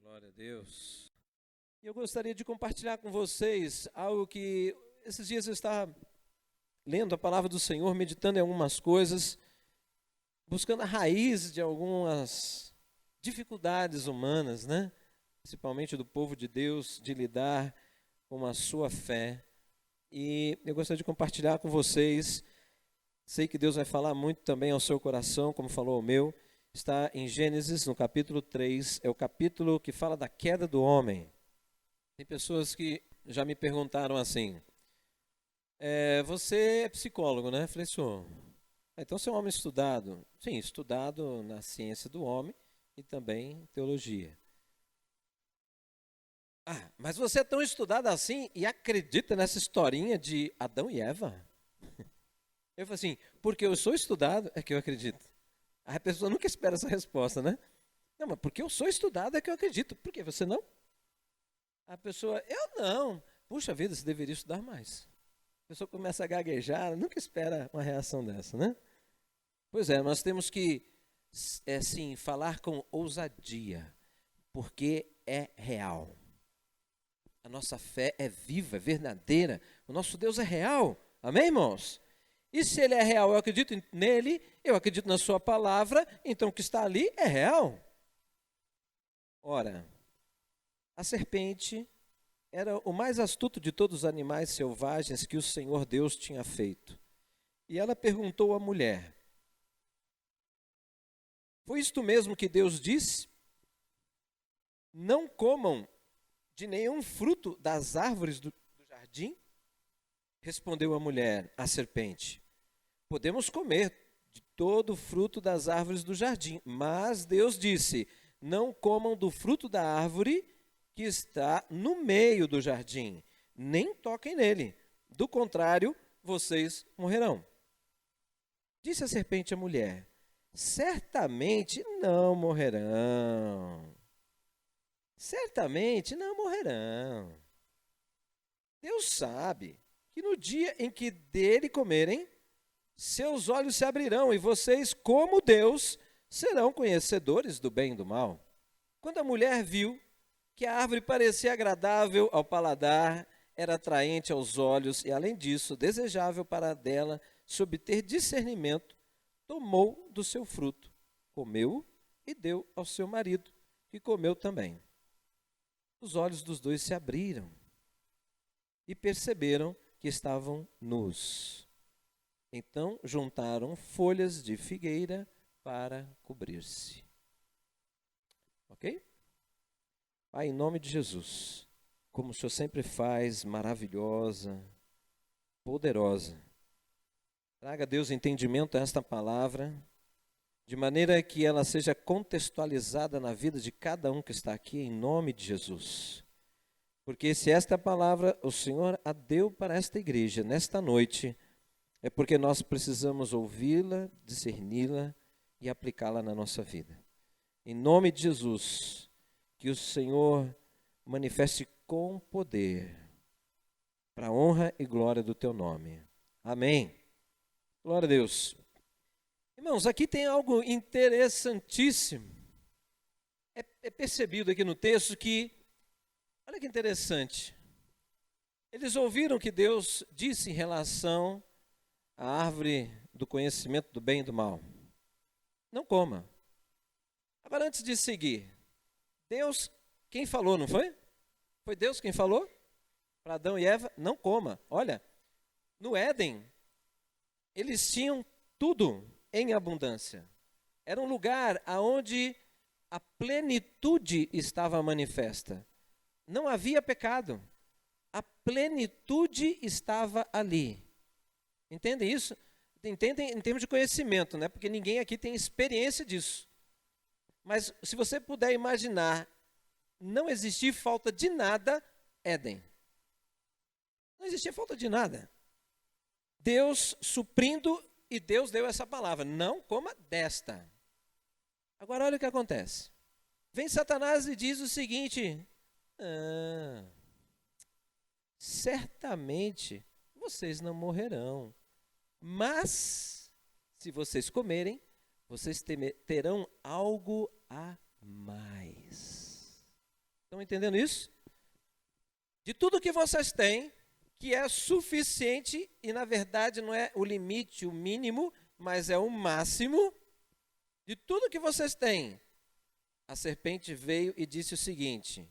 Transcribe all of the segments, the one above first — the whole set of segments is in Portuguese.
Glória a Deus. E eu gostaria de compartilhar com vocês algo que esses dias eu estava lendo a palavra do Senhor, meditando em algumas coisas, buscando a raiz de algumas dificuldades humanas, né? Principalmente do povo de Deus, de lidar com a sua fé. E eu gostaria de compartilhar com vocês. Sei que Deus vai falar muito também ao seu coração, como falou ao meu. Está em Gênesis, no capítulo 3, é o capítulo que fala da queda do homem. Tem pessoas que já me perguntaram assim, você é psicólogo, né? Eu falei, senhor, então você é um homem estudado. Sim, estudado na ciência do homem e também teologia. Ah, mas você é tão estudado assim e acredita nessa historinha de Adão e Eva? Eu falei assim, porque eu sou estudado é que eu acredito. A pessoa nunca espera essa resposta, né? Não, mas porque eu sou estudado é que eu acredito. Por que você não? A pessoa, eu não. Puxa vida, você deveria estudar mais. A pessoa começa a gaguejar, nunca espera uma reação dessa, né? Pois é, nós temos que, sim, falar com ousadia, porque é real. A nossa fé é viva, é verdadeira. O nosso Deus é real. Amém, irmãos? E se ele é real, eu acredito nele, eu acredito na sua palavra, então o que está ali é real. Ora, a serpente era o mais astuto de todos os animais selvagens que o Senhor Deus tinha feito. E ela perguntou à mulher, foi isto mesmo que Deus disse? Não comam de nenhum fruto das árvores do jardim? Respondeu a mulher, a serpente, podemos comer de todo o fruto das árvores do jardim, mas Deus disse, não comam do fruto da árvore que está no meio do jardim, nem toquem nele, do contrário, vocês morrerão. Disse a serpente à mulher, certamente não morrerão. Certamente não morrerão. Deus sabe que no dia em que dele comerem, seus olhos se abrirão e vocês, como Deus, serão conhecedores do bem e do mal. Quando a mulher viu que a árvore parecia agradável ao paladar, era atraente aos olhos e, além disso, desejável para dela se obter discernimento, tomou do seu fruto, comeu e deu ao seu marido, que comeu também. Os olhos dos dois se abriram e perceberam que estavam nus. Então juntaram folhas de figueira para cobrir-se. Ok? Pai, em nome de Jesus, como o Senhor sempre faz, maravilhosa, poderosa, traga, Deus, entendimento a esta palavra, de maneira que ela seja contextualizada na vida de cada um que está aqui, em nome de Jesus. Porque se esta palavra o Senhor a deu para esta igreja nesta noite, é porque nós precisamos ouvi-la, discerni-la e aplicá-la na nossa vida. Em nome de Jesus, que o Senhor manifeste com poder, para a honra e glória do teu nome. Amém. Glória a Deus. Irmãos, aqui tem algo interessantíssimo. É percebido aqui no texto que, olha que interessante, eles ouviram que Deus disse em relação à árvore do conhecimento do bem e do mal. Não coma. Agora, antes de seguir, Deus, quem falou, não foi? Foi Deus quem falou para Adão e Eva, não coma. Olha, no Éden, eles tinham tudo em abundância. Era um lugar onde a plenitude estava manifesta. Não havia pecado. A plenitude estava ali. Entendem isso? Entendem em termos de conhecimento, né? Porque ninguém aqui tem experiência disso. Mas se você puder imaginar, não existia falta de nada, Éden. Não existia falta de nada. Deus suprindo, e Deus deu essa palavra, não coma desta. Agora olha o que acontece. Vem Satanás e diz o seguinte, certamente vocês não morrerão, mas se vocês comerem, vocês terão algo a mais. Estão entendendo isso? De tudo que vocês têm, que é suficiente e, na verdade, não é o limite, o mínimo, mas é o máximo. De tudo que vocês têm, a serpente veio e disse o seguinte,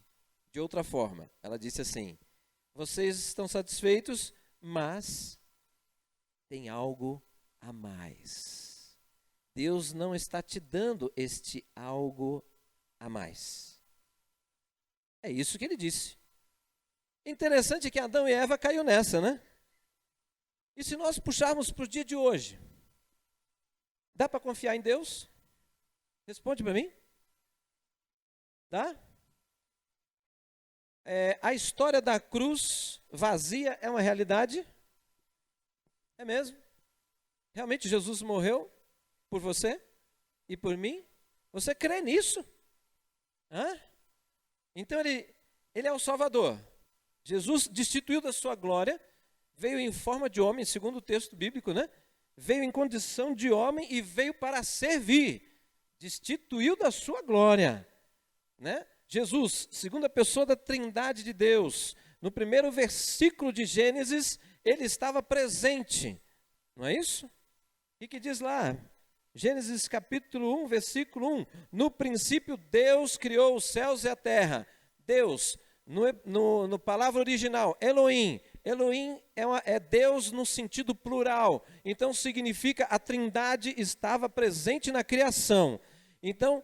de outra forma, ela disse assim, vocês estão satisfeitos, mas tem algo a mais. Deus não está te dando este algo a mais. É isso que ele disse. Interessante que Adão e Eva caiu nessa, né? E se nós puxarmos para o dia de hoje, dá para confiar em Deus? Responde para mim. Dá? A história da cruz vazia é uma realidade? É mesmo? Realmente Jesus morreu por você e por mim? Você crê nisso? Hã? Então ele é o Salvador. Jesus, destituiu da sua glória, veio em forma de homem, segundo o texto bíblico, né? Veio em condição de homem e veio para servir. Destituiu da sua glória, né? Jesus, segunda pessoa da Trindade de Deus, no primeiro versículo de Gênesis, ele estava presente, não é isso? O que diz lá? Gênesis capítulo 1, versículo 1, no princípio Deus criou os céus e a terra. Deus, no palavra original, Elohim. Elohim é Deus no sentido plural. Então significa a Trindade estava presente na criação. Então,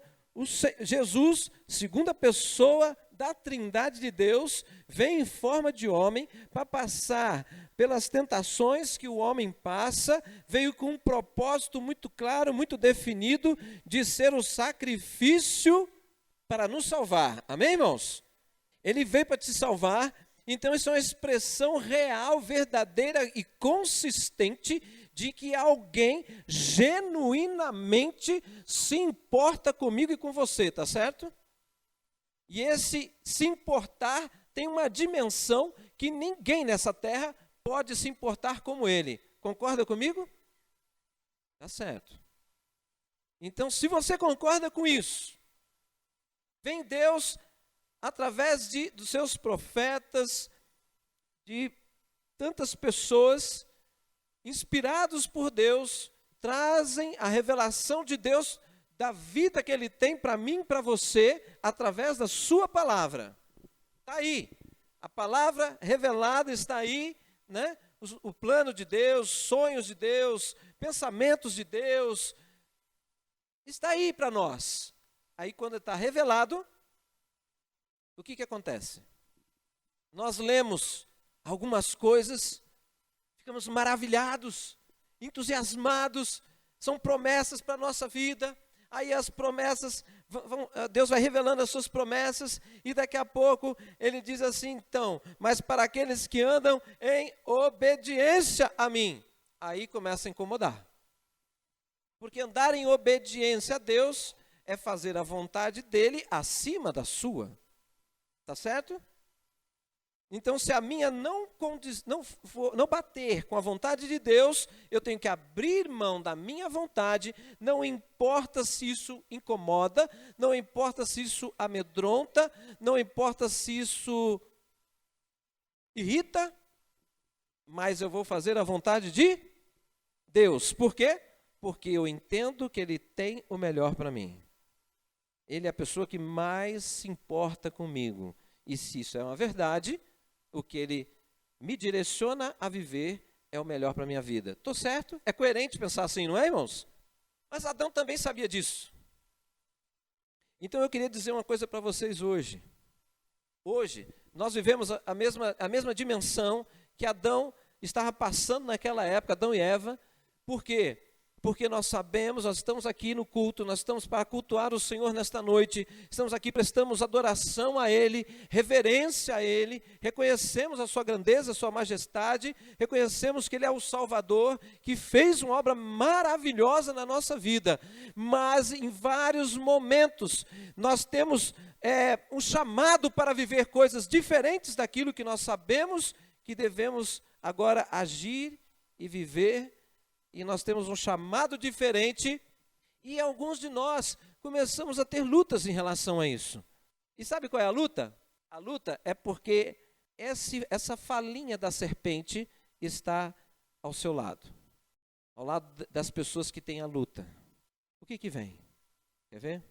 Jesus, segunda pessoa da Trindade de Deus, vem em forma de homem para passar pelas tentações que o homem passa, veio com um propósito muito claro, muito definido, de ser o sacrifício para nos salvar. Amém, irmãos? Ele veio para te salvar, então isso é uma expressão real, verdadeira e consistente de que alguém genuinamente se importa comigo e com você, tá certo? E esse se importar tem uma dimensão que ninguém nessa terra pode se importar como ele. Concorda comigo? Tá certo. Então, se você concorda com isso, vem Deus através dos seus profetas, de tantas pessoas, inspirados por Deus, trazem a revelação de Deus da vida que Ele tem para mim e para você, através da sua palavra. Está aí, a palavra revelada está aí, né? O plano de Deus, sonhos de Deus, pensamentos de Deus, está aí para nós. Aí quando está revelado, o que acontece? Nós lemos algumas coisas, ficamos maravilhados, entusiasmados, são promessas para a nossa vida, aí as promessas, Deus vai revelando as suas promessas, e daqui a pouco ele diz assim, então, mas para aqueles que andam em obediência a mim, aí começa a incomodar. Porque andar em obediência a Deus é fazer a vontade dele acima da sua. Tá certo? Então, se a minha não bater com a vontade de Deus, eu tenho que abrir mão da minha vontade, não importa se isso incomoda, não importa se isso amedronta, não importa se isso irrita, mas eu vou fazer a vontade de Deus. Por quê? Porque eu entendo que Ele tem o melhor para mim. Ele é a pessoa que mais se importa comigo. E se isso é uma verdade, o que Ele me direciona a viver é o melhor para a minha vida. Estou certo? É coerente pensar assim, não é, irmãos? Mas Adão também sabia disso. Então eu queria dizer uma coisa para vocês hoje. Hoje, nós vivemos a mesma dimensão que Adão estava passando naquela época, Adão e Eva. Por quê? Porque nós sabemos, nós estamos aqui no culto, nós estamos para cultuar o Senhor nesta noite, estamos aqui, prestamos adoração a Ele, reverência a Ele, reconhecemos a sua grandeza, a sua majestade, reconhecemos que Ele é o Salvador, que fez uma obra maravilhosa na nossa vida, mas em vários momentos nós temos um chamado para viver coisas diferentes daquilo que nós sabemos que devemos agora agir e viver. E nós temos um chamado diferente, e alguns de nós começamos a ter lutas em relação a isso. E sabe qual é a luta? A luta é porque essa falinha da serpente está ao seu lado, ao lado das pessoas que têm a luta. O que vem? Quer ver?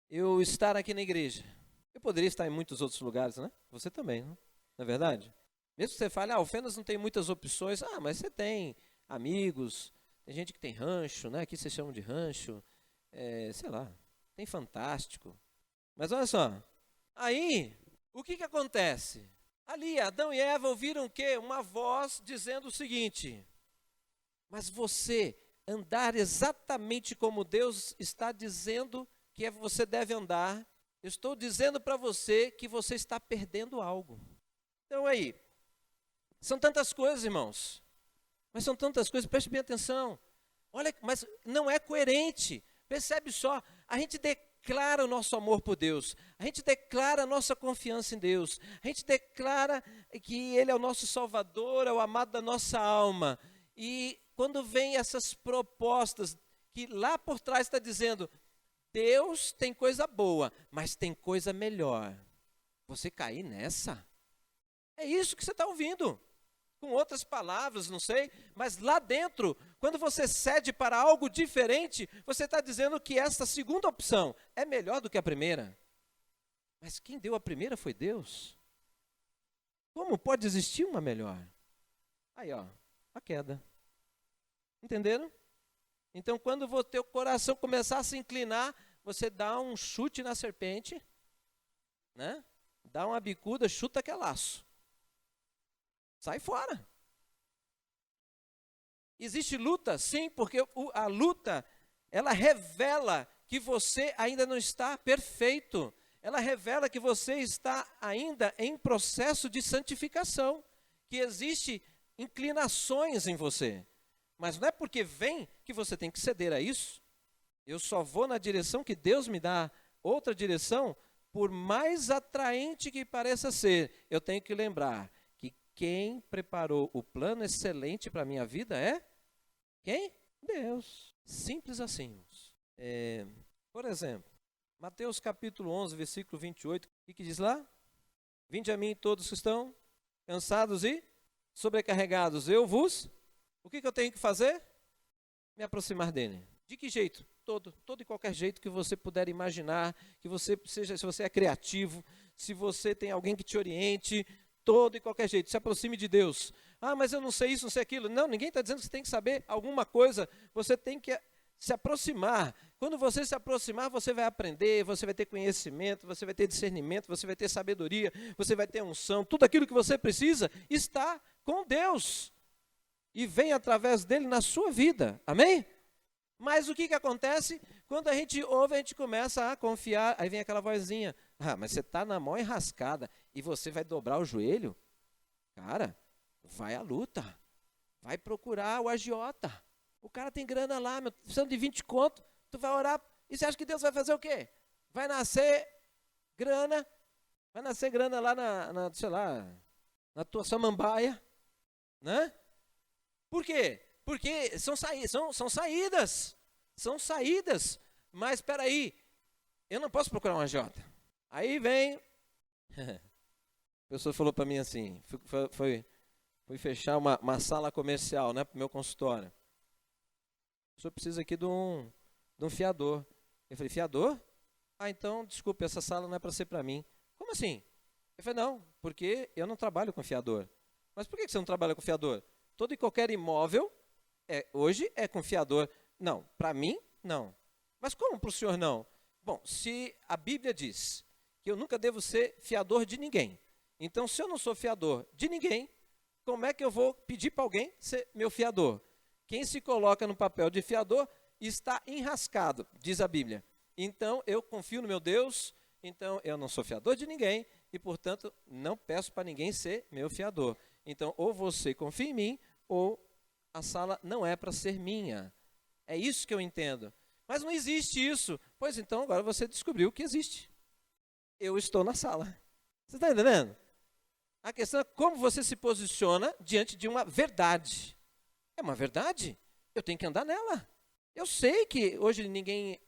Eu estar aqui na igreja. Eu poderia estar em muitos outros lugares, né? Você também, não é verdade? Mesmo que você fale, Alfenas não tem muitas opções. Mas você tem amigos, tem gente que tem rancho, né? Aqui vocês chamam de rancho, sei lá, tem Fantástico. Mas olha só, aí, o que acontece? Ali, Adão e Eva ouviram o quê? Uma voz dizendo o seguinte: mas você andar exatamente como Deus está dizendo que você deve andar, eu estou dizendo para você que você está perdendo algo. Então aí, são tantas coisas, irmãos, mas são tantas coisas, preste bem atenção. Olha, mas não é coerente, percebe só, a gente declara o nosso amor por Deus, a gente declara a nossa confiança em Deus, a gente declara que Ele é o nosso Salvador, é o amado da nossa alma, e quando vem essas propostas, que lá por trás está dizendo, Deus tem coisa boa, mas tem coisa melhor, você cair nessa? É isso que você está ouvindo, com outras palavras, não sei, mas lá dentro, quando você cede para algo diferente, você está dizendo que essa segunda opção é melhor do que a primeira. Mas quem deu a primeira foi Deus. Como pode existir uma melhor? Aí, ó, a queda. Entenderam? Então, quando o teu coração começar a se inclinar, você dá um chute na serpente, né? Dá uma bicuda, chuta que é laço. Sai fora. Existe luta? Sim, porque a luta, ela revela que você ainda não está perfeito. Ela revela que você está ainda em processo de santificação, que existe inclinações em você. Mas não é porque vem que você tem que ceder a isso. Eu só vou na direção que Deus me dá. Outra direção, por mais atraente que pareça ser, eu tenho que lembrar que quem preparou o plano excelente para a minha vida é quem? Deus. Simples assim. Por exemplo, Mateus capítulo 11, versículo 28, o que diz lá? Vinde a mim todos que estão cansados e sobrecarregados, eu vos... O que eu tenho que fazer? Me aproximar dele. De que jeito? Todo e qualquer jeito que você puder imaginar, que você seja, se você é criativo, se você tem alguém que te oriente, todo e qualquer jeito, se aproxime de Deus. Mas eu não sei isso, não sei aquilo. Não, ninguém está dizendo que você tem que saber alguma coisa, você tem que se aproximar. Quando você se aproximar, você vai aprender, você vai ter conhecimento, você vai ter discernimento, você vai ter sabedoria, você vai ter unção. Tudo aquilo que você precisa está com Deus. E vem através dele na sua vida, amém? Mas o que acontece? Quando a gente ouve, a gente começa a confiar, aí vem aquela vozinha, mas você está na mão enrascada e você vai dobrar o joelho? Cara, vai à luta, vai procurar o agiota, o cara tem grana lá, precisando de 20 conto, tu vai orar, e você acha que Deus vai fazer o quê? Vai nascer grana lá sei lá, na tua samambaia, né? Por quê? Porque são saídas, mas espera aí, eu não posso procurar um agiota. Aí vem, a pessoa falou para mim assim, fui fechar uma sala comercial, né, para o meu consultório. O senhor precisa aqui de um fiador. Eu falei, fiador? Então, desculpe, essa sala não é para ser para mim. Como assim? Eu falei, não, porque eu não trabalho com fiador. Mas por que você não trabalha com fiador? Todo e qualquer imóvel, hoje é com fiador. Não, para mim, não. Mas como para o senhor não? Bom, se a Bíblia diz que eu nunca devo ser fiador de ninguém, então se eu não sou fiador de ninguém, como é que eu vou pedir para alguém ser meu fiador? Quem se coloca no papel de fiador está enrascado, diz a Bíblia. Então eu confio no meu Deus, então eu não sou fiador de ninguém e, portanto, não peço para ninguém ser meu fiador. Então, ou você confia em mim, ou a sala não é para ser minha. É isso que eu entendo. Mas não existe isso. Pois então, agora você descobriu que existe. Eu estou na sala. Você está entendendo? A questão é como você se posiciona diante de uma verdade. É uma verdade. Eu tenho que andar nela. Eu sei que hoje ninguém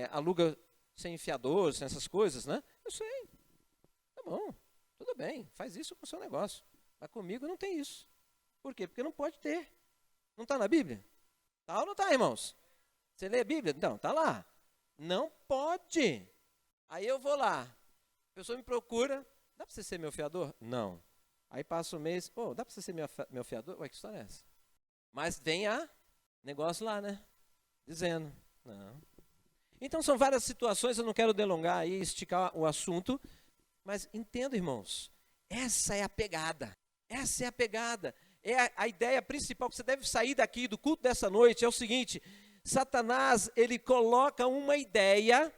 aluga sem fiador, sem essas coisas, né? Eu sei. Tá bom. Tudo bem, faz isso com o seu negócio. Mas comigo não tem isso. Por quê? Porque não pode ter. Não está na Bíblia? Está ou não está, irmãos? Você lê a Bíblia? Então, está lá. Não pode. Aí eu vou lá. A pessoa me procura. Dá para você ser meu fiador? Não. Aí passa o mês. Dá para você ser meu fiador? Ué, que história é essa? Mas vem a negócio lá, né? Dizendo. Não. Então são várias situações, eu não quero delongar aí, esticar o assunto. Mas entenda, irmãos. Essa é a pegada. Essa é a pegada. É a ideia principal que você deve sair daqui do culto dessa noite. É o seguinte. Satanás, ele coloca uma ideia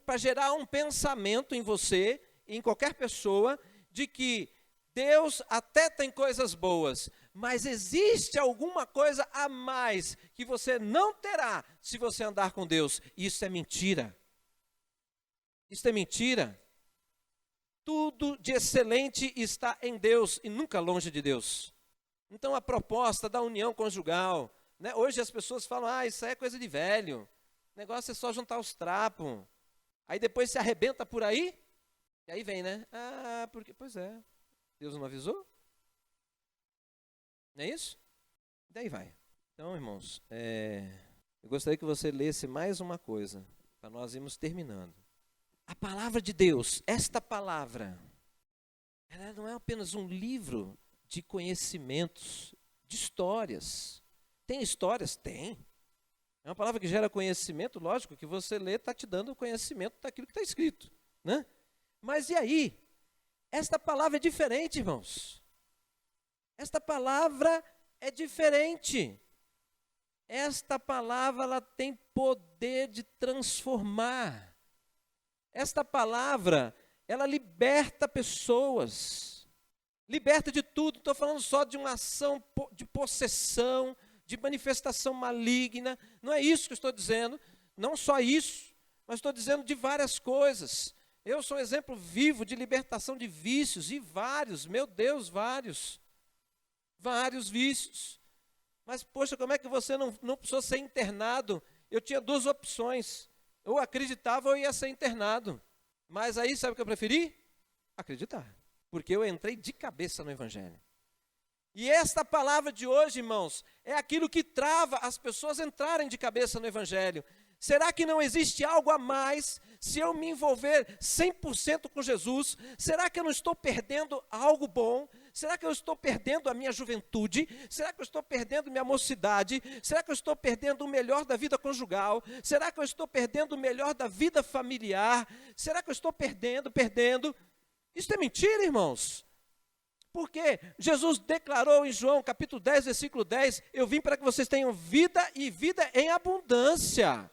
para gerar um pensamento em você, em qualquer pessoa, de que Deus até tem coisas boas, mas existe alguma coisa a mais que você não terá se você andar com Deus. Isso é mentira. Isso é mentira. Tudo de excelente está em Deus e nunca longe de Deus. Então a proposta da união conjugal, né? Hoje as pessoas falam, isso aí é coisa de velho, o negócio é só juntar os trapos, aí depois se arrebenta por aí, e aí vem, né? Porque, pois é, Deus não avisou? Não é isso? Daí vai. Então, irmãos, eu gostaria que você lesse mais uma coisa, para nós irmos terminando. A palavra de Deus, esta palavra, ela não é apenas um livro de conhecimentos, de histórias. Tem histórias? Tem. É uma palavra que gera conhecimento, lógico, que você lê está te dando o conhecimento daquilo que está escrito, né? Mas e aí? Esta palavra é diferente, irmãos. Esta palavra é diferente. Esta palavra, ela tem poder de transformar. Esta palavra, ela liberta pessoas. Liberta de tudo. Não estou falando só de uma ação de possessão, de manifestação maligna. Não é isso que eu estou dizendo. Não só isso, mas estou dizendo de várias coisas. Eu sou um exemplo vivo de libertação de vícios, e vários, meu Deus, vários vícios. Mas, poxa, como é que você não precisou ser internado? Eu tinha duas opções, ou acreditava ou ia ser internado. Mas aí, sabe o que eu preferi? Acreditar, porque eu entrei de cabeça no Evangelho. E esta palavra de hoje, irmãos, é aquilo que trava as pessoas entrarem de cabeça no Evangelho. Será que não existe algo a mais se eu me envolver 100% com Jesus? Será que eu não estou perdendo algo bom? Será que eu estou perdendo a minha juventude? Será que eu estou perdendo minha mocidade? Será que eu estou perdendo o melhor da vida conjugal? Será que eu estou perdendo o melhor da vida familiar? Será que eu estou perdendo? Isso é mentira, irmãos. Porque Jesus declarou em João capítulo 10, versículo 10, eu vim para que vocês tenham vida e vida em abundância.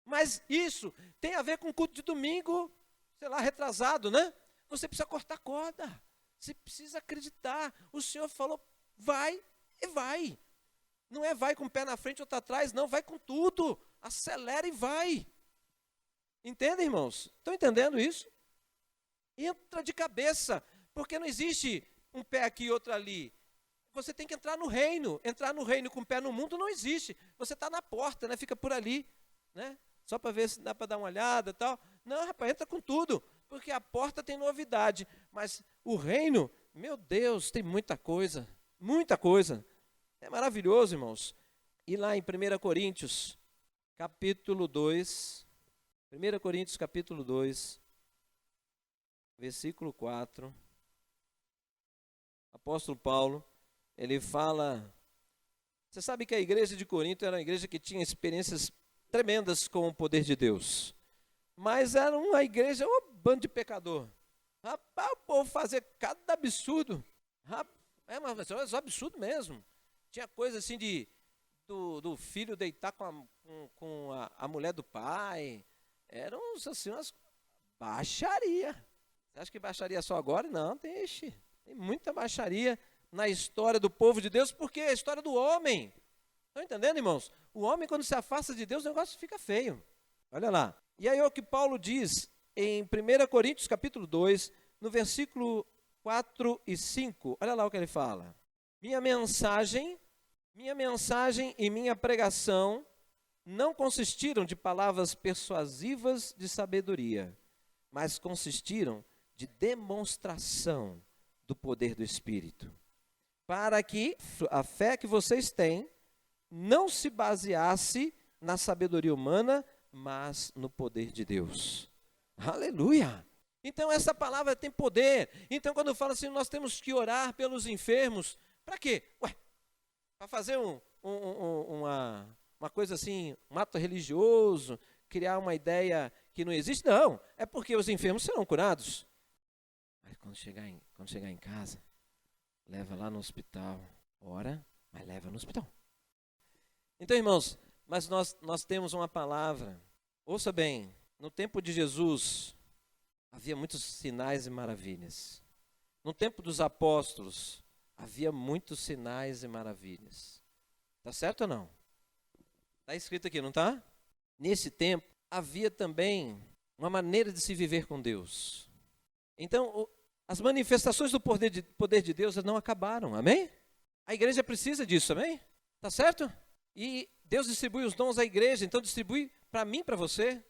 Mas isso tem a ver com o culto de domingo, retrasado, né? Você precisa cortar corda, você precisa acreditar. O Senhor falou, vai e vai. Não é vai com o pé na frente ou outro atrás, não, vai com tudo. Acelera e vai. Entendem, irmãos? Estão entendendo isso? Entra de cabeça, porque não existe um pé aqui e outro ali. Você tem que entrar no reino. Entrar no reino com o pé no mundo não existe. Você está na porta, né? Fica por ali, né? Só para ver se dá para dar uma olhada e tal. Não, rapaz, entra com tudo, porque a porta tem novidade. Mas o reino, meu Deus, tem muita coisa. Muita coisa. É maravilhoso, irmãos. E lá em 1 Coríntios, capítulo 2. 1 Coríntios, capítulo 2, versículo 4. Apóstolo Paulo, ele fala... Você sabe que a igreja de Corinto era uma igreja que tinha experiências tremendas com o poder de Deus. Mas era uma igreja, um bando de pecador. Rapaz, o povo fazia cada absurdo. Mas é um absurdo mesmo. Tinha coisa assim do filho deitar com a mulher do pai. Eram assim, umas baixaria. Você acha que baixaria só agora? Não, tem muita baixaria na história do povo de Deus, porque é a história do homem. Estão entendendo, irmãos? O homem, quando se afasta de Deus, o negócio fica feio. Olha lá. E aí é o que Paulo diz em 1 Coríntios, capítulo 2, no versículo 4 e 5. Olha lá o que ele fala. Minha mensagem e minha pregação não consistiram de palavras persuasivas de sabedoria, mas consistiram de demonstração do poder do Espírito, para que a fé que vocês têm não se baseasse na sabedoria humana, mas no poder de Deus. Aleluia! Então essa palavra tem poder. Então quando fala assim, nós temos que orar pelos enfermos, para quê? Ué, para fazer uma coisa assim, um ato religioso, criar uma ideia que não existe? Não, é porque os enfermos serão curados. Mas quando chegar em casa, leva lá no hospital, ora, mas leva no hospital. Então, irmãos, mas nós temos uma palavra. Ouça bem, no tempo de Jesus, havia muitos sinais e maravilhas. No tempo dos apóstolos, havia muitos sinais e maravilhas. Está certo ou não? Está escrito aqui, não está? Nesse tempo, havia também uma maneira de se viver com Deus. Então, as manifestações do poder de Deus não acabaram, amém? A igreja precisa disso, amém? Está certo? E Deus distribui os dons à igreja, então distribui para mim, para você.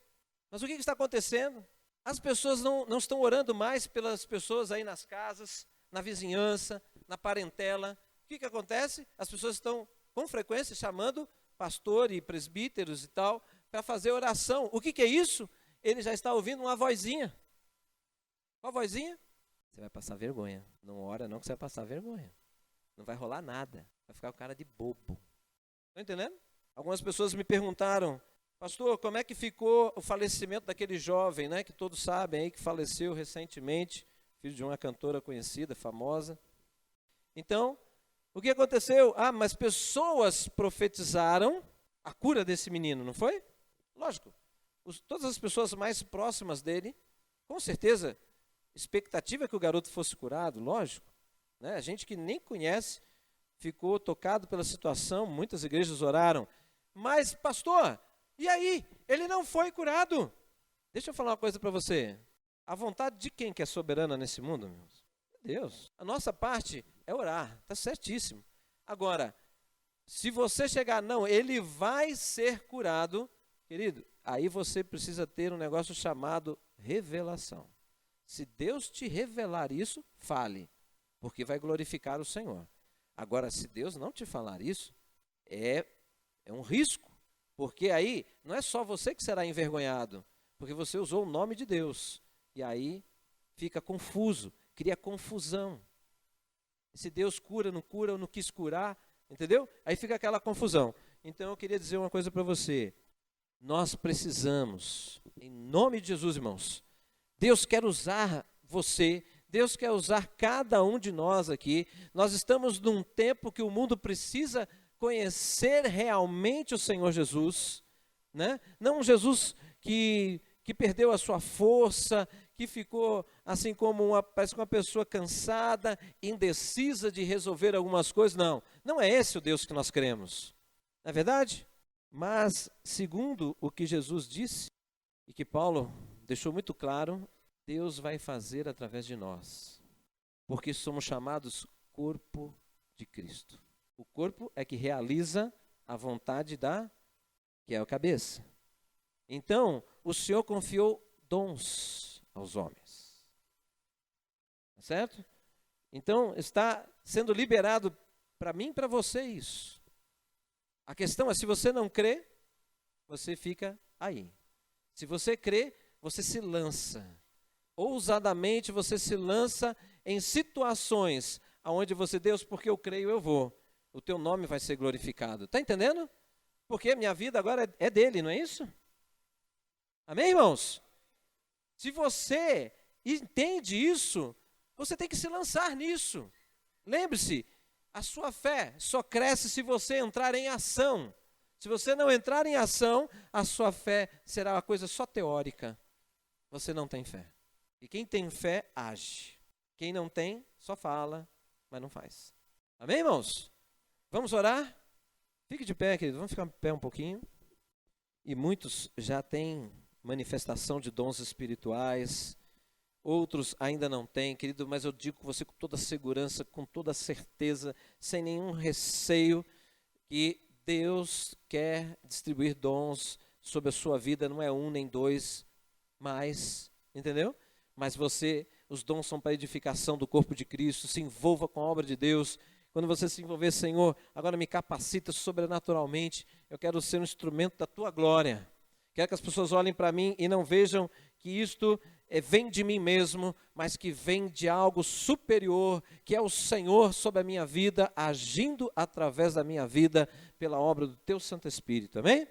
Mas o que está acontecendo? As pessoas não estão orando mais pelas pessoas aí nas casas, na vizinhança, na parentela. O que acontece? As pessoas estão, com frequência, chamando pastor e presbíteros e tal, para fazer oração. O que é isso? Ele já está ouvindo uma vozinha. Qual vozinha? Você vai passar vergonha. Não ora não que você vai passar vergonha. Não vai rolar nada. Vai ficar o cara de bobo. Estão entendendo? Algumas pessoas me perguntaram, pastor, como é que ficou o falecimento daquele jovem, né, que todos sabem aí, que faleceu recentemente, filho de uma cantora conhecida, famosa. Então, o que aconteceu? Mas pessoas profetizaram a cura desse menino, não foi? Lógico. Todas as pessoas mais próximas dele, com certeza, expectativa é que o garoto fosse curado, lógico. Né? A gente que nem conhece ficou tocado pela situação, muitas igrejas oraram. Mas, pastor, e aí? Ele não foi curado. Deixa eu falar uma coisa para você. A vontade de quem que é soberana nesse mundo, meus? Deus. A nossa parte é orar, está certíssimo. Agora, se você chegar, não, ele vai ser curado, querido, aí você precisa ter um negócio chamado revelação. Se Deus te revelar isso, fale, porque vai glorificar o Senhor. Agora, se Deus não te falar isso, é um risco, porque aí não é só você que será envergonhado, porque você usou o nome de Deus, e aí fica confuso, cria confusão. Se Deus cura, não quis curar, entendeu? Aí fica aquela confusão. Então eu queria dizer uma coisa para você, nós precisamos, em nome de Jesus, irmãos, Deus quer usar você, Deus quer usar cada um de nós aqui. Nós estamos num tempo que o mundo precisa conhecer realmente o Senhor Jesus, né? Não um Jesus que perdeu a sua força, que ficou assim como parece uma pessoa cansada, indecisa de resolver algumas coisas. Não é esse o Deus que nós cremos, não é verdade? Mas, segundo o que Jesus disse, e que Paulo deixou muito claro, Deus vai fazer através de nós, porque somos chamados corpo de Cristo. O corpo é que realiza a vontade que é a cabeça. Então, o Senhor confiou dons aos homens. Certo? Então, está sendo liberado para mim e para você isso. A questão é, se você não crê, você fica aí. Se você crê, você se lança. Ousadamente você se lança em situações onde você, Deus, porque eu creio, eu vou. O teu nome vai ser glorificado. Está entendendo? Porque minha vida agora é dele, não é isso? Amém, irmãos? Se você entende isso, você tem que se lançar nisso. Lembre-se, a sua fé só cresce se você entrar em ação. Se você não entrar em ação, a sua fé será uma coisa só teórica. Você não tem fé. E quem tem fé, age. Quem não tem, só fala, mas não faz. Amém, irmãos? Vamos orar? Fique de pé, querido. Vamos ficar de pé um pouquinho. E muitos já têm manifestação de dons espirituais. Outros ainda não têm, querido, mas eu digo com você com toda segurança, com toda certeza, sem nenhum receio, que Deus quer distribuir dons sobre a sua vida. Não é um nem dois, mas, entendeu? Mas você os dons são para a edificação do corpo de Cristo. Se envolva com a obra de Deus. Quando você se envolver, Senhor, agora me capacita sobrenaturalmente. Eu quero ser um instrumento da tua glória. Quero que as pessoas olhem para mim e não vejam que isto vem de mim mesmo, mas que vem de algo superior, que é o Senhor sobre a minha vida, agindo através da minha vida pela obra do teu Santo Espírito. Amém?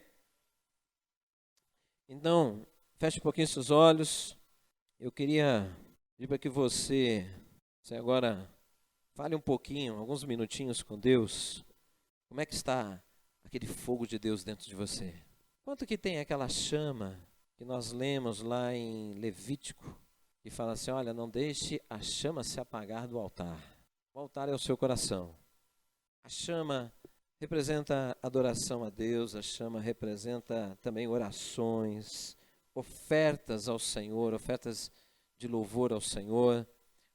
Então, feche um pouquinho seus olhos. Eu queria pedir para que você agora fale um pouquinho, alguns minutinhos com Deus. Como é que está aquele fogo de Deus dentro de você? Quanto que tem aquela chama que nós lemos lá em Levítico, que fala assim, olha, não deixe a chama se apagar do altar. O altar é o seu coração. A chama representa adoração a Deus, a chama representa também orações, ofertas ao Senhor, ofertas de louvor ao Senhor.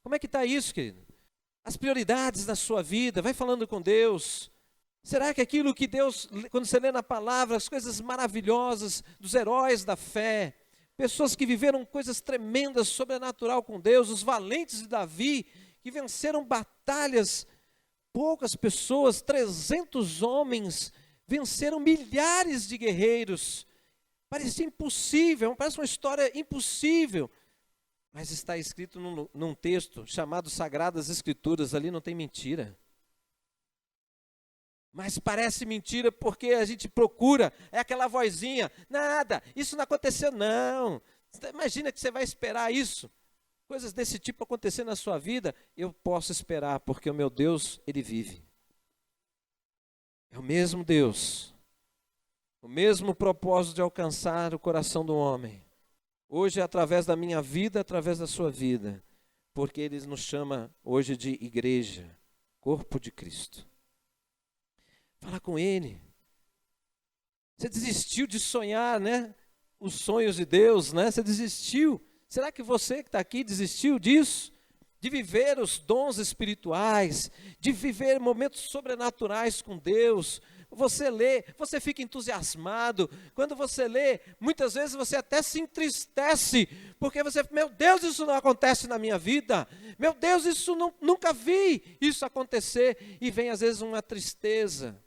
Como é que está isso, querido? As prioridades da sua vida, vai falando com Deus. Será que aquilo que Deus, quando você lê na palavra, as coisas maravilhosas dos heróis da fé, pessoas que viveram coisas tremendas, sobrenatural com Deus, os valentes de Davi, que venceram batalhas, poucas pessoas, 300 homens, venceram milhares de guerreiros. Parecia impossível, parece uma história impossível. Mas está escrito num texto chamado Sagradas Escrituras, ali não tem mentira. Mas parece mentira porque a gente procura, é aquela vozinha, nada, isso não aconteceu não. Imagina que você vai esperar isso, coisas desse tipo acontecer na sua vida, eu posso esperar porque o meu Deus, Ele vive. É o mesmo Deus, o mesmo propósito de alcançar o coração do homem. Hoje é através da minha vida, através da sua vida, porque Ele nos chama hoje de igreja, corpo de Cristo. Fala com Ele. Você desistiu de sonhar, né? Os sonhos de Deus, né? Você desistiu. Será que você que está aqui desistiu disso? De viver os dons espirituais, de viver momentos sobrenaturais com Deus. Você lê, você fica entusiasmado. Quando você lê, muitas vezes você até se entristece, porque você, meu Deus, isso não acontece na minha vida. Meu Deus, isso nunca vi isso acontecer. E vem às vezes uma tristeza.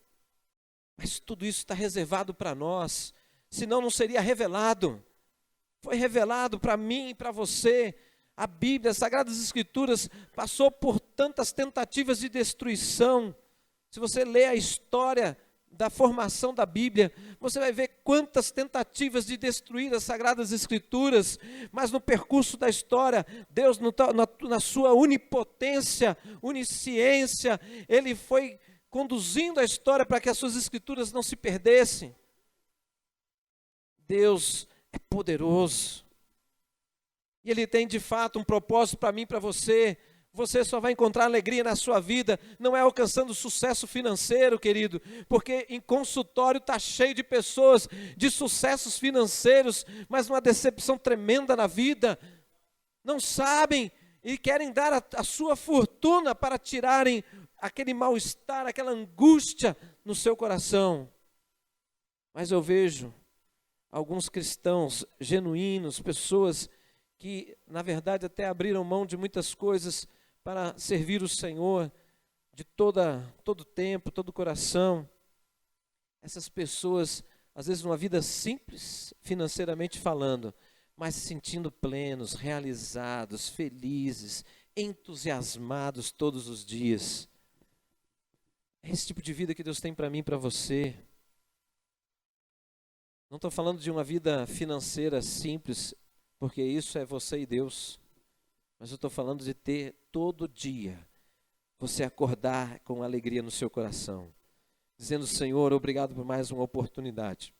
Mas tudo isso está reservado para nós, senão não seria revelado. Foi revelado para mim e para você. A Bíblia, as Sagradas Escrituras, passou por tantas tentativas de destruição. Se você lê a história da formação da Bíblia, você vai ver quantas tentativas de destruir as Sagradas Escrituras, mas no percurso da história, Deus, na sua onipotência, onisciência, Ele foi conduzindo a história para que as suas escrituras não se perdessem. Deus é poderoso. E Ele tem de fato um propósito para mim e para você. Você só vai encontrar alegria na sua vida, não é alcançando sucesso financeiro, querido, porque em consultório está cheio de pessoas de sucessos financeiros, mas uma decepção tremenda na vida. Não sabem e querem dar a sua fortuna para tirarem aquele mal-estar, aquela angústia no seu coração. Mas eu vejo alguns cristãos genuínos, pessoas que, na verdade, até abriram mão de muitas coisas para servir o Senhor de todo tempo, todo coração. Essas pessoas, às vezes, uma vida simples, financeiramente falando, mas se sentindo plenos, realizados, felizes, entusiasmados todos os dias. É esse tipo de vida que Deus tem para mim e para você. Não estou falando de uma vida financeira simples, porque isso é você e Deus. Mas eu estou falando de ter todo dia, você acordar com alegria no seu coração, dizendo, Senhor, obrigado por mais uma oportunidade.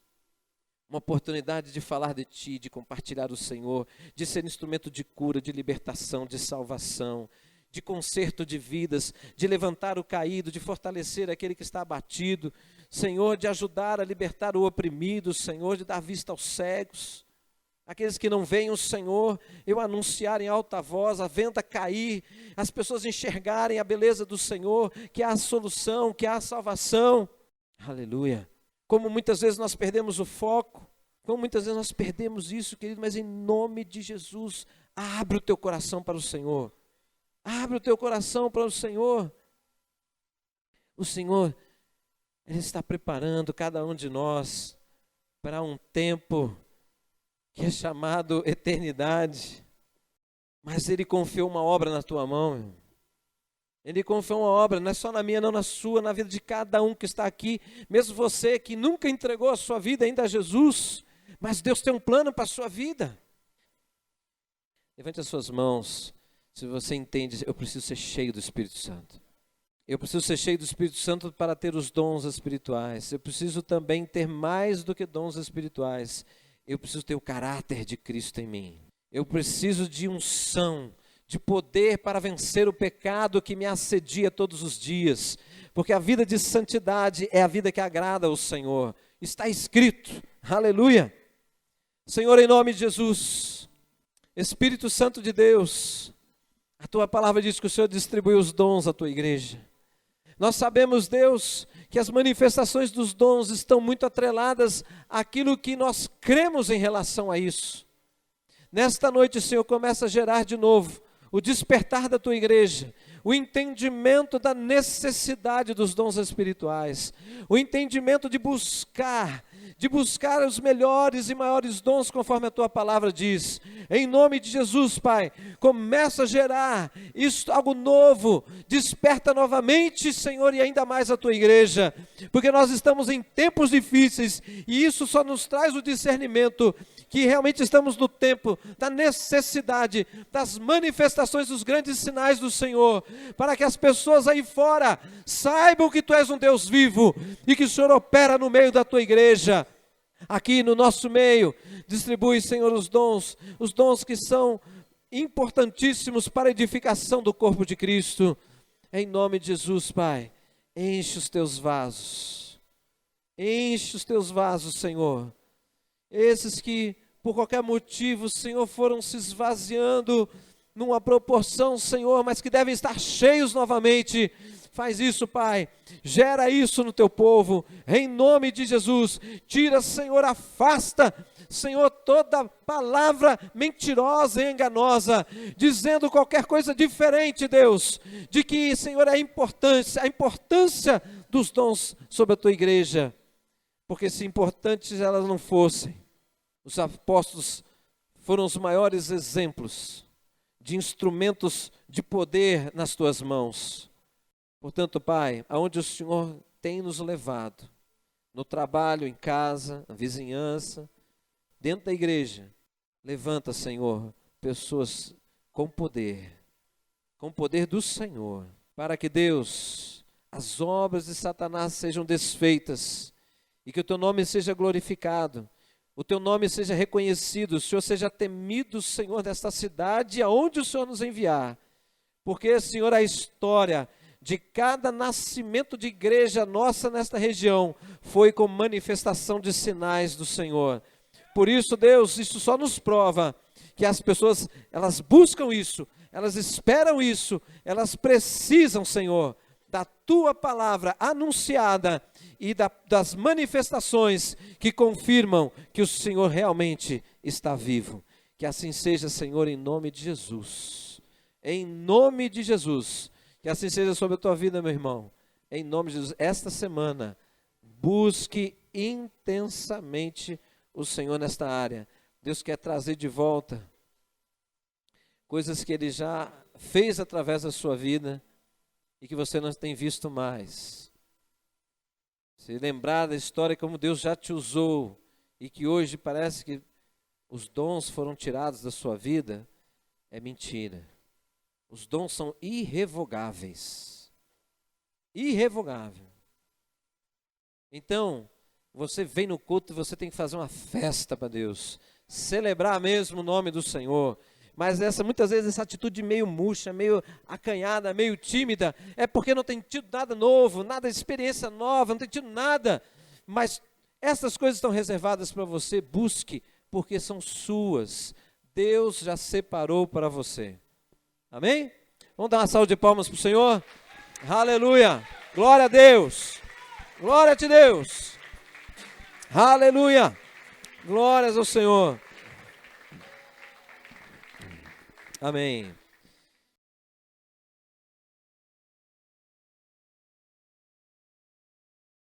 Uma oportunidade de falar de Ti, de compartilhar o Senhor, de ser instrumento de cura, de libertação, de salvação, de conserto de vidas, de levantar o caído, de fortalecer aquele que está abatido, Senhor, de ajudar a libertar o oprimido, Senhor, de dar vista aos cegos, aqueles que não veem o Senhor, eu anunciar em alta voz, a venda cair, as pessoas enxergarem a beleza do Senhor, que há a solução, que há a salvação, aleluia. Como muitas vezes nós perdemos o foco, como muitas vezes nós perdemos isso, querido, mas em nome de Jesus, Abre o teu coração para o Senhor. Abre o teu coração para o Senhor. O Senhor, Ele está preparando cada um de nós para um tempo que é chamado eternidade. Mas Ele confiou uma obra na tua mão, irmão. Ele confiou uma obra, não é só na minha, não na sua, na vida de cada um que está aqui. Mesmo você que nunca entregou a sua vida ainda a Jesus, mas Deus tem um plano para a sua vida. Levante as suas mãos, se você entende, eu preciso ser cheio do Espírito Santo. Eu preciso ser cheio do Espírito Santo para ter os dons espirituais. Eu preciso também ter mais do que dons espirituais. Eu preciso ter o caráter de Cristo em mim. Eu preciso de unção, de poder para vencer o pecado que me assedia todos os dias. Porque a vida de santidade é a vida que agrada ao Senhor. Está escrito, aleluia. Senhor, em nome de Jesus, Espírito Santo de Deus, a tua palavra diz que o Senhor distribuiu os dons à tua igreja. Nós sabemos, Deus, que as manifestações dos dons estão muito atreladas àquilo que nós cremos em relação a isso. Nesta noite, Senhor, começa a gerar de novo o despertar da tua igreja, o entendimento da necessidade dos dons espirituais, o entendimento de buscar os melhores e maiores dons, conforme a tua palavra diz. Em nome de Jesus, Pai, começa a gerar isso, algo novo, desperta novamente, Senhor, e ainda mais a tua igreja, porque nós estamos em tempos difíceis, e isso só nos traz o discernimento, que realmente estamos no tempo da necessidade, das manifestações dos grandes sinais do Senhor, para que as pessoas aí fora saibam que Tu és um Deus vivo, e que o Senhor opera no meio da Tua igreja, aqui no nosso meio. Distribui, Senhor, os dons que são importantíssimos para a edificação do corpo de Cristo. Em nome de Jesus, Pai, enche os Teus vasos, Senhor. Esses que, por qualquer motivo, Senhor, foram se esvaziando numa proporção, Senhor, mas que devem estar cheios novamente. Faz isso, Pai, gera isso no Teu povo, em nome de Jesus. Tira, Senhor, afasta, Senhor, toda palavra mentirosa e enganosa, dizendo qualquer coisa diferente, Deus, de que, Senhor, a importância dos dons sobre a Tua igreja, porque se importantes elas não fossem, os apóstolos foram os maiores exemplos de instrumentos de poder nas Tuas mãos. Portanto, Pai, aonde o Senhor tem nos levado, no trabalho, em casa, na vizinhança, dentro da igreja, levanta, Senhor, pessoas com poder do Senhor, para que, Deus, as obras de Satanás sejam desfeitas, e que o Teu nome seja glorificado, o Teu nome seja reconhecido, o Senhor seja temido, Senhor, desta cidade, aonde o Senhor nos enviar, porque, Senhor, a história de cada nascimento de igreja nossa nesta região foi com manifestação de sinais do Senhor. Por isso, Deus, isso só nos prova que as pessoas, elas buscam isso, elas esperam isso, elas precisam, Senhor, da Tua palavra anunciada e das manifestações que confirmam que o Senhor realmente está vivo. Que assim seja, Senhor, em nome de Jesus. Em nome de Jesus. Que assim seja sobre a tua vida, meu irmão. Em nome de Jesus. Esta semana, busque intensamente o Senhor nesta área. Deus quer trazer de volta coisas que Ele já fez através da sua vida e que você não tem visto mais. Se lembrar da história como Deus já te usou e que hoje parece que os dons foram tirados da sua vida, é mentira. Os dons são irrevogáveis. Irrevogável. Então, você vem no culto e você tem que fazer uma festa para Deus. Celebrar mesmo o nome do Senhor. Mas muitas vezes essa atitude meio murcha, meio acanhada, meio tímida, é porque não tem tido nada novo, nada de experiência nova, não tem tido nada. Mas essas coisas estão reservadas para você, busque, porque são suas. Deus já separou para você. Amém? Vamos dar uma salva de palmas para o Senhor? Aleluia! Glória a Deus! Glória a Ti, Deus! Aleluia! Glórias ao Senhor! Amém.